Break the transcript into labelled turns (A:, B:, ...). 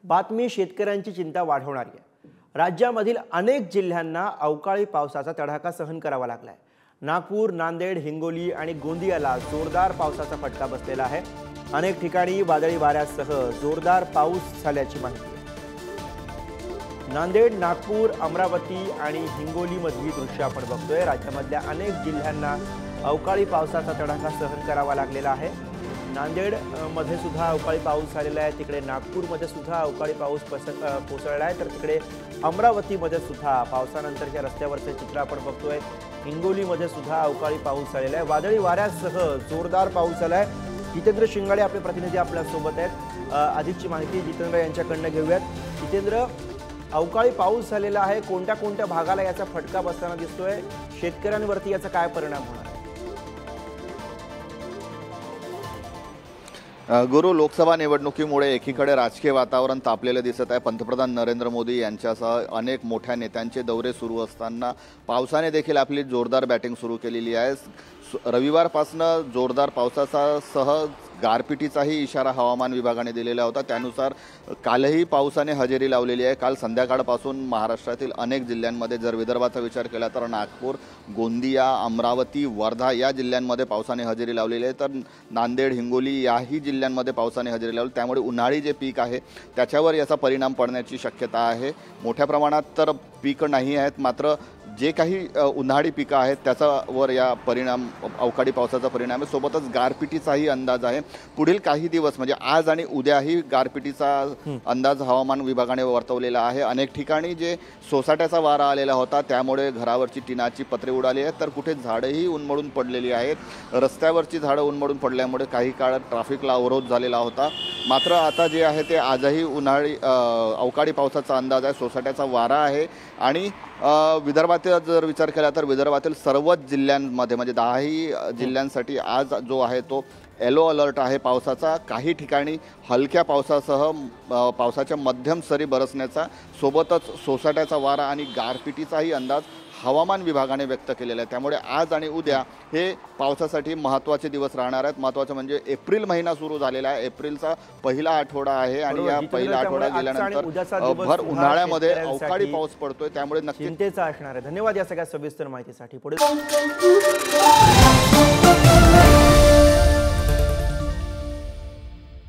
A: बातमी शेतकऱ्यांची चिंता वाढवणारी आहे। राज्यामधील अनेक जिल्ह्यांना अवकाळी पावसाचा तडाखा सहन करावा लागलाय। नागपूर, नांदेड, हिंगोली आणि गोंदियाला जोरदार पावसाचा फटका बसलेला आहे। अनेक ठिकाणी वादळी वाऱ्यासह जोरदार पाऊस झाल्याची माहिती आहे। नांदेड, नागपूर, अमरावती आणि हिंगोलीमधली दृश्य आपण बघतोय। राज्यामधल्या अनेक जिल्ह्यांना अवकाळी पावसाचा तडाखा सहन करावा लागलेला आहे। नांदेड मध्ये सुद्धा अवकाळी पाऊस झालेला आहे, तिकडे नागपूरमध्ये सुद्धा अवकाळी पाऊस कोसळला आहे, तर तिकडे अमरावतीमध्ये सुद्धा पावसानंतरच्या रस्त्यावरचे चित्र आपण बघतोय। हिंगोलीमध्ये सुद्धा अवकाळी पाऊस झालेला आहे, वादळी वाऱ्यासह जोरदार पाऊस झाला आहे। जितेंद्र शिंगाडे आपले प्रतिनिधी आपल्या सोबत आहेत। अधिकची माहिती जितेंद्र यांच्याकडनं घेऊयात। जितेंद्र, अवकाळी पाऊस झालेला आहे, कोणत्या कोणत्या भागाला याचा फटका बसताना दिसतोय, शेतकऱ्यांवरती याचा काय परिणाम होणार?
B: गुरु, लोकसभा निवडणुकीमुळे एकीकडे राजकीय वातावरण तापलेले दिसत आहे। पंतप्रधान नरेंद्र मोदी यांच्यासह अनेक मोठ्या नेत्यांचे दौरे सुरू असताना पावसाने देखील आपली जोरदार बॅटिंग सुरू केलेली आहे। रविवारपासून जोरदार पावसासह गारपिटीचाही इशारा हवामान विभागाने दिलेला होता। त्यानुसार कालही पावसाने हजेरी लावलेली आहे। काल संध्याकाळपासून महाराष्ट्रातील अनेक जिल्ह्यांमध्ये, जर विदर्भाचा विचार केला तर नागपूर, गोंदिया, अमरावती, वर्धा या जिल्ह्यांमध्ये पावसाने हजेरी लावलेली आहे, तर नांदेड, हिंगोली याही जिल्ह्यांमध्ये पावसाने हजेरी लावली। त्यामुळे उन्हाळी जे पीक आहे त्याच्यावर याचा परिणाम पडण्याची शक्यता आहे। मोठ्या प्रमाणात तर पीक नाही आहेत, मात्र जे काही उन्हाळी पिकं आहेत त्याच्यावर या परिणाम अवकाळी पावसाचा परिणाम आहे। सोबतच गारपिटीचाही अंदाज आहे। पुढील काही दिवस म्हणजे आज आणि उद्याही गारपिटीचा अंदाज हवामान विभागाने वर्तवलेला आहे। अनेक ठिकाणी जे सोसाट्याचा वारा आलेला होता त्यामुळे घरावरची टिनाची पत्रे उडाली आहेत, तर कुठे झाडंही उन्मळून पडलेली आहेत। रस्त्यावरची झाडं उन्मळून पडल्यामुळे काही काळ ट्रॅफिकला अवरोध झालेला होता। मात्र आता जे आहे ते आजही उन्हाळी अवकाळी पावसाचा अंदाज आहे। सोसाट्याचा वारा आहे आणि विदर्भातील जर विचार केला तर विदर्भातील सर्वच जिल्ह्यांमध्ये म्हणजे 10ही जिल्ह्यांसाठी आज जो आहे तो येलो अलर्ट आहे पावसाचा। काही ठिकाणी हलक्या पावसासह पावसाच्या मध्यम सरी बरसण्याचा, सोबतच सोसाट्याचा वारा आणि गारपिटीचाही अंदाज हवामान विभागाने व्यक्त केलेला आहे। त्यामुळे आज आणि उद्या हे पावसासाठी महत्त्वाचे दिवस राहणार आहेत। महत्त्वाचं म्हणजे एप्रिल महिना सुरू झालेला आहे, एप्रिलचा पहिला आठवडा आहे आणि या पहिला आठवडा गेल्यानंतर भर उन्हाळ्यामध्ये अवकाळी पाऊस पडतोय, त्यामुळे नक्कीच
A: चिंतेचा असणार आहे। धन्यवाद या सगळ्या सविस्तर माहितीसाठी। पुढे